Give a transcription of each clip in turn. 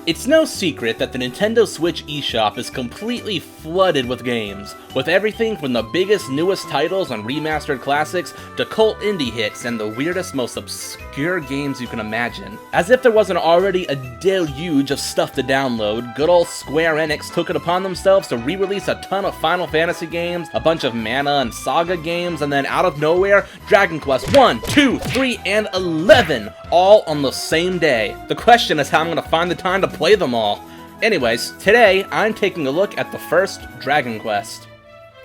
It's no secret that the Nintendo Switch eShop is completely flooded with games, with everything from the biggest, newest titles and remastered classics to cult indie hits and the weirdest, most obscure games you can imagine. As if there wasn't already a deluge of stuff to download, good old Square-Enix took it upon themselves to re-release a ton of Final Fantasy games, a bunch of Mana and Saga games, and then out of nowhere, Dragon Quest 1, 2, 3, and 11, all on the same day. The question is how I'm gonna find the time to play them all. Anyways, today I'm taking a look at the first Dragon Quest.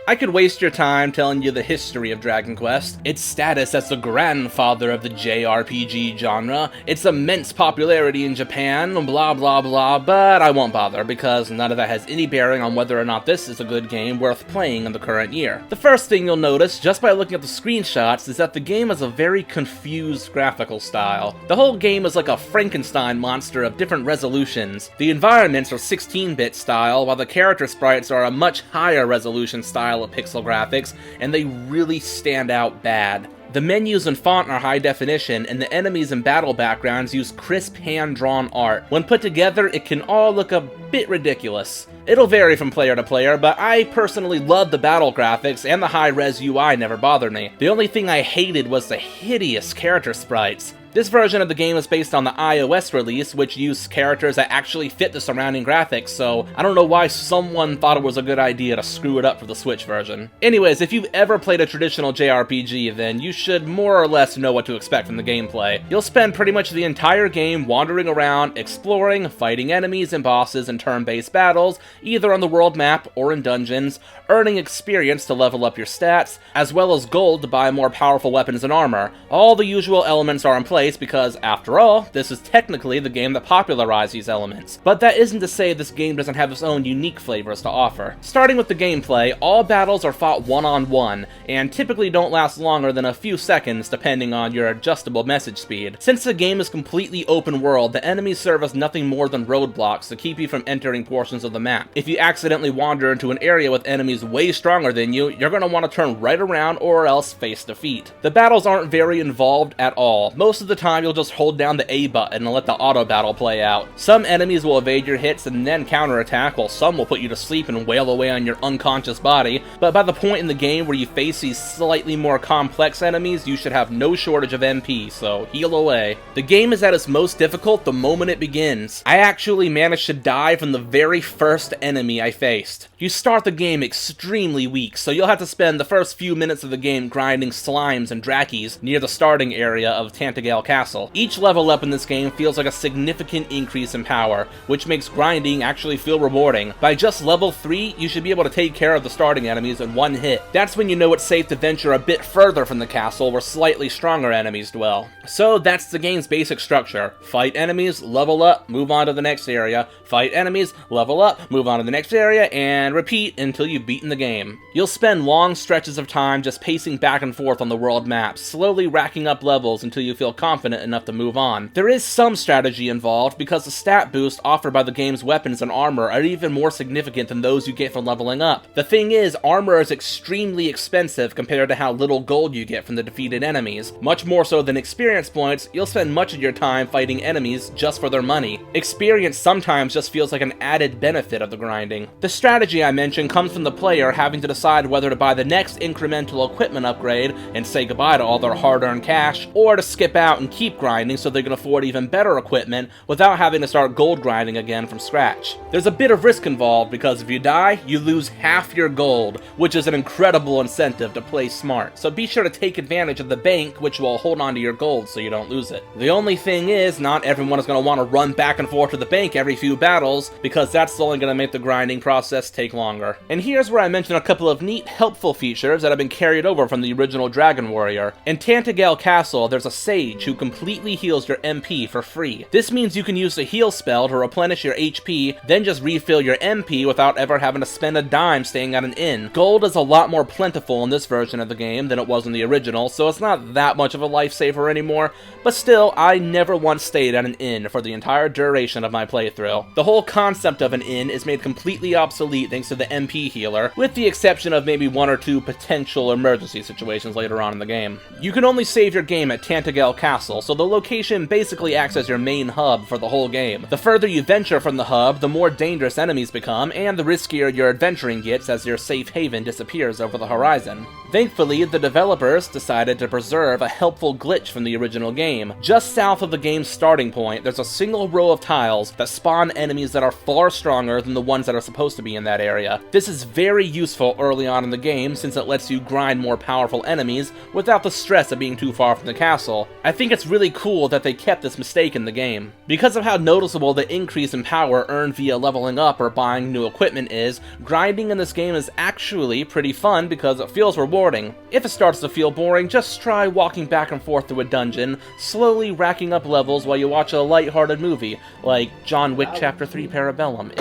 I could waste your time telling you the history of Dragon Quest, its status as the grandfather of the JRPG genre, its immense popularity in Japan, blah blah blah, but I won't bother because none of that has any bearing on whether or not this is a good game worth playing in the current year. The first thing you'll notice, just by looking at the screenshots, is that the game has a very confused graphical style. The whole game is like a Frankenstein monster of different resolutions. The environments are 16-bit style, while the character sprites are a much higher resolution style of pixel graphics, and they really stand out bad. The menus and font are high definition, and the enemies and battle backgrounds use crisp hand-drawn art. When put together, it can all look a bit ridiculous. It'll vary from player to player, but I personally love the battle graphics, and the high-res UI never bothered me. The only thing I hated was the hideous character sprites. This version of the game is based on the iOS release, which used characters that actually fit the surrounding graphics, so I don't know why someone thought it was a good idea to screw it up for the Switch version. Anyways, if you've ever played a traditional JRPG, then you should more or less know what to expect from the gameplay. You'll spend pretty much the entire game wandering around, exploring, fighting enemies and bosses in turn-based battles, either on the world map or in dungeons, earning experience to level up your stats, as well as gold to buy more powerful weapons and armor. All the usual elements are in place because, after all, this is technically the game that popularized these elements. But that isn't to say this game doesn't have its own unique flavors to offer. Starting with the gameplay, all battles are fought one-on-one, and typically don't last longer than a few seconds depending on your adjustable message speed. Since the game is completely open world, the enemies serve as nothing more than roadblocks to keep you from entering portions of the map. If you accidentally wander into an area with enemies way stronger than you, you're going to want to turn right around or else face defeat. The battles aren't very involved at all. Most of the time you'll just hold down the A button and let the auto battle play out. Some enemies will evade your hits and then counterattack, while some will put you to sleep and wail away on your unconscious body, but by the point in the game where you face these slightly more complex enemies, you should have no shortage of MP, so heal away. The game is at its most difficult the moment it begins. I actually managed to die from the very first enemy I faced. You start the game extremely weak, so you'll have to spend the first few minutes of the game grinding slimes and drakies near the starting area of Tantagale Castle. Each level up in this game feels like a significant increase in power, which makes grinding actually feel rewarding. By just level 3, you should be able to take care of the starting enemies in one hit. That's when you know it's safe to venture a bit further from the castle where slightly stronger enemies dwell. So that's the game's basic structure. Fight enemies, level up, move on to the next area, fight enemies, level up, move on to the next area, and repeat until you've beaten the game. You'll spend long stretches of time just pacing back and forth on the world map, slowly racking up levels until you feel confident enough to move on. There is some strategy involved because the stat boosts offered by the game's weapons and armor are even more significant than those you get from leveling up. The thing is, armor is extremely expensive compared to how little gold you get from the defeated enemies. Much more so than experience points, you'll spend much of your time fighting enemies just for their money. Experience sometimes just feels like an added benefit of the grinding. The strategy I mentioned comes from the player having to decide whether to buy the next incremental equipment upgrade and say goodbye to all their hard-earned cash, or to skip out and keep grinding so they can afford even better equipment without having to start gold grinding again from scratch. There's a bit of risk involved because if you die, you lose half your gold, which is an incredible incentive to play smart. So be sure to take advantage of the bank, which will hold on to your gold so you don't lose it. The only thing is, not everyone is going to want to run back and forth to the bank every few battles, because that's only going to make the grinding process take longer. And here's where I mention a couple of neat, helpful features that have been carried over from the original Dragon Warrior. In Tantagale Castle, there's a sage who completely heals your MP for free. This means you can use the heal spell to replenish your HP, then just refill your MP without ever having to spend a dime staying at an inn. Gold is a lot more plentiful in this version of the game than it was in the original, so it's not that much of a lifesaver anymore, but still, I never once stayed at an inn for the entire duration of my playthrough. The whole concept of an inn is made made completely obsolete thanks to the MP healer, with the exception of maybe 1 or 2 potential emergency situations later on in the game. You can only save your game at Tantagel Castle, so the location basically acts as your main hub for the whole game. The further you venture from the hub, the more dangerous enemies become, and the riskier your adventuring gets as your safe haven disappears over the horizon. Thankfully, the developers decided to preserve a helpful glitch from the original game. Just south of the game's starting point, there's a single row of tiles that spawn enemies that are far stronger than the ones that are supposed to be in that area. This is very useful early on in the game since it lets you grind more powerful enemies without the stress of being too far from the castle. I think it's really cool that they kept this mistake in the game. Because of how noticeable the increase in power earned via leveling up or buying new equipment is, grinding in this game is actually pretty fun because it feels rewarding. If it starts to feel boring, just try walking back and forth through a dungeon, slowly racking up levels while you watch a light-hearted movie, like John Wick Chapter 3 Parabellum.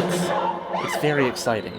It's very exciting.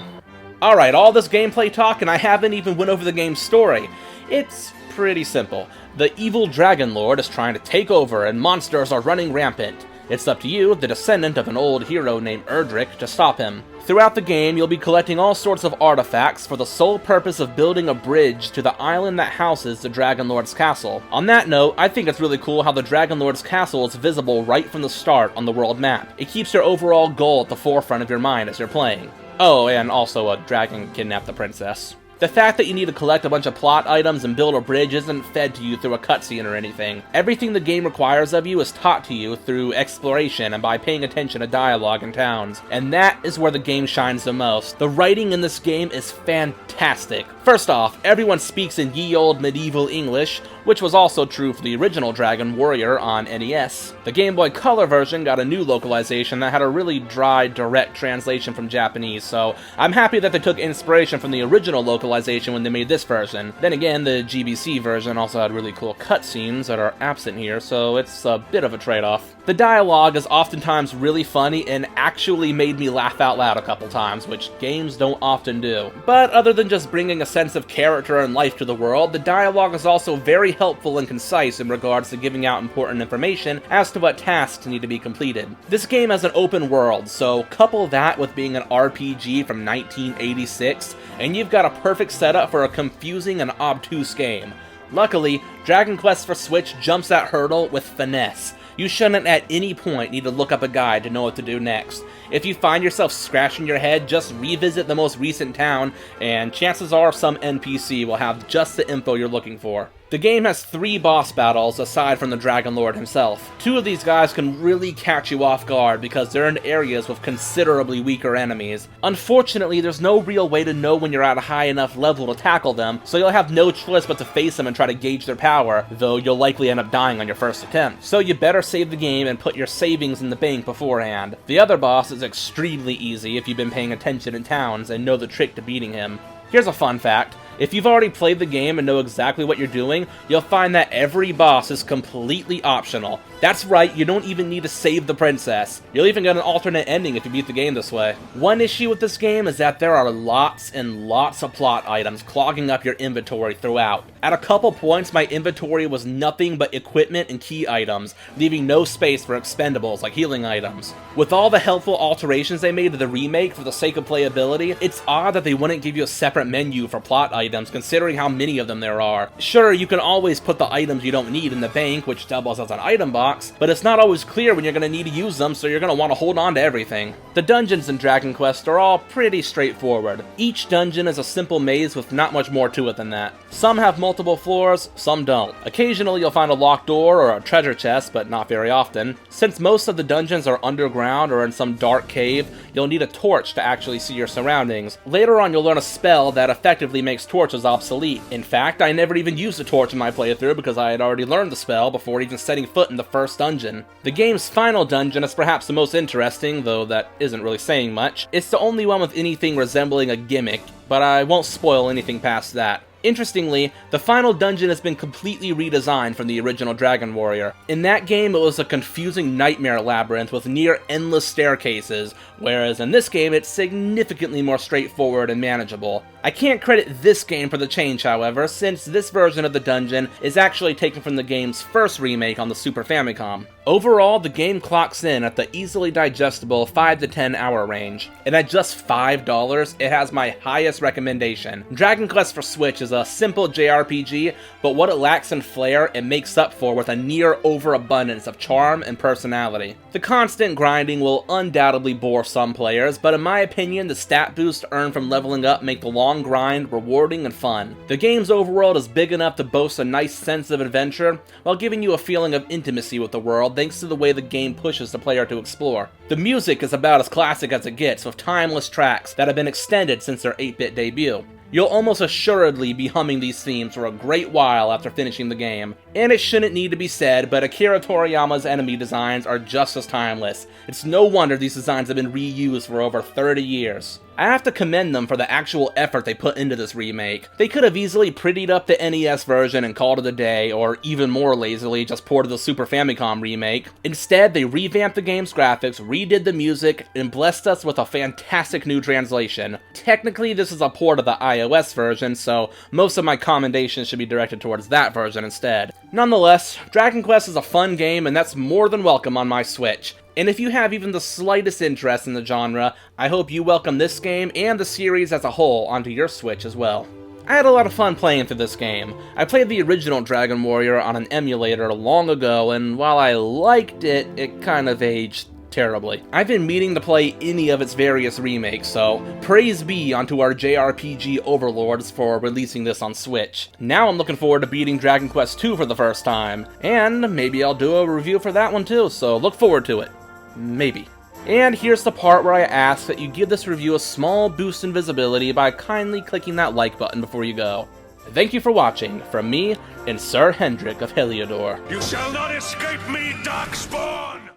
Alright, all this gameplay talk and I haven't even went over the game's story. It's pretty simple. The evil Dragon Lord is trying to take over and monsters are running rampant. It's up to you, the descendant of an old hero named Erdrick, to stop him. Throughout the game, you'll be collecting all sorts of artifacts for the sole purpose of building a bridge to the island that houses the Dragon Lord's castle. On that note, I think it's really cool how the Dragon Lord's castle is visible right from the start on the world map. It keeps your overall goal at the forefront of your mind as you're playing. Oh, and also a dragon kidnapped the princess. The fact that you need to collect a bunch of plot items and build a bridge isn't fed to you through a cutscene or anything. Everything the game requires of you is taught to you through exploration and by paying attention to dialogue in towns. And that is where the game shines the most. The writing in this game is fantastic. First off, everyone speaks in ye olde medieval English, which was also true for the original Dragon Warrior on NES. The Game Boy Color version got a new localization that had a really dry, direct translation from Japanese, so I'm happy that they took inspiration from the original localization when they made this version. Then again, the GBC version also had really cool cutscenes that are absent here, so it's a bit of a trade-off. The dialogue is oftentimes really funny and actually made me laugh out loud a couple times, which games don't often do. But other than just bringing a sense of character and life to the world, the dialogue is also very helpful and concise in regards to giving out important information as to what tasks need to be completed. This game has an open world, so couple that with being an RPG from 1986, and you've got a perfect setup for a confusing and obtuse game. Luckily, Dragon Quest for Switch jumps that hurdle with finesse. You shouldn't at any point need to look up a guide to know what to do next. If you find yourself scratching your head, just revisit the most recent town, and chances are some NPC will have just the info you're looking for. The game has 3 boss battles aside from the Dragon Lord himself. 2 of these guys can really catch you off guard because they're in areas with considerably weaker enemies. Unfortunately, there's no real way to know when you're at a high enough level to tackle them, so you'll have no choice but to face them and try to gauge their power, though you'll likely end up dying on your first attempt. So you better save the game and put your savings in the bank beforehand. The other boss is extremely easy if you've been paying attention in towns and know the trick to beating him. Here's a fun fact. If you've already played the game and know exactly what you're doing, you'll find that every boss is completely optional. That's right, you don't even need to save the princess. You'll even get an alternate ending if you beat the game this way. One issue with this game is that there are lots and lots of plot items clogging up your inventory throughout. At a couple points, my inventory was nothing but equipment and key items, leaving no space for expendables like healing items. With all the helpful alterations they made to the remake for the sake of playability, it's odd that they wouldn't give you a separate menu for plot items considering how many of them there are. Sure, you can always put the items you don't need in the bank, which doubles as an item box, but it's not always clear when you're going to need to use them, so you're going to want to hold on to everything. The dungeons in Dragon Quest are all pretty straightforward. Each dungeon is a simple maze with not much more to it than that. Some have multiple floors, some don't. Occasionally you'll find a locked door or a treasure chest, but not very often. Since most of the dungeons are underground or in some dark cave, you'll need a torch to actually see your surroundings. Later on you'll learn a spell that effectively makes torches obsolete. In fact, I never even used a torch in my playthrough because I had already learned the spell before even setting foot in the first dungeon. The game's final dungeon is perhaps the most interesting, though that isn't really saying much. It's the only one with anything resembling a gimmick, but I won't spoil anything past that. Interestingly, the final dungeon has been completely redesigned from the original Dragon Warrior. In that game, it was a confusing nightmare labyrinth with near-endless staircases, whereas in this game, it's significantly more straightforward and manageable. I can't credit this game for the change, however, since this version of the dungeon is actually taken from the game's first remake on the Super Famicom. Overall, the game clocks in at the easily digestible 5 to 10 hour range, and at just $5, it has my highest recommendation. Dragon Quest for Switch is a simple JRPG, but what it lacks in flair, it makes up for with a near overabundance of charm and personality. The constant grinding will undoubtedly bore some players, but in my opinion, the stat boost earned from leveling up make the long grind rewarding and fun. The game's overworld is big enough to boast a nice sense of adventure, while giving you a feeling of intimacy with the world thanks to the way the game pushes the player to explore. The music is about as classic as it gets, with timeless tracks that have been extended since their 8-bit debut. You'll almost assuredly be humming these themes for a great while after finishing the game. And it shouldn't need to be said, but Akira Toriyama's enemy designs are just as timeless. It's no wonder these designs have been reused for over 30 years. I have to commend them for the actual effort they put into this remake. They could have easily prettied up the NES version and called it a day, or even more lazily, just ported the Super Famicom remake. Instead, they revamped the game's graphics, redid the music, and blessed us with a fantastic new translation. Technically, this is a port of the iOS version, so most of my commendations should be directed towards that version instead. Nonetheless, Dragon Quest is a fun game, and that's more than welcome on my Switch. And if you have even the slightest interest in the genre, I hope you welcome this game and the series as a whole onto your Switch as well. I had a lot of fun playing through this game. I played the original Dragon Warrior on an emulator long ago, and while I liked it, it kind of aged terribly. I've been meaning to play any of its various remakes, so praise be onto our JRPG overlords for releasing this on Switch. Now I'm looking forward to beating Dragon Quest II for the first time, and maybe I'll do a review for that one too, so look forward to it. Maybe. And here's the part where I ask that you give this review a small boost in visibility by kindly clicking that like button before you go. Thank you for watching, from me and Sir Hendrik of Heliodor. You shall not escape me, Darkspawn!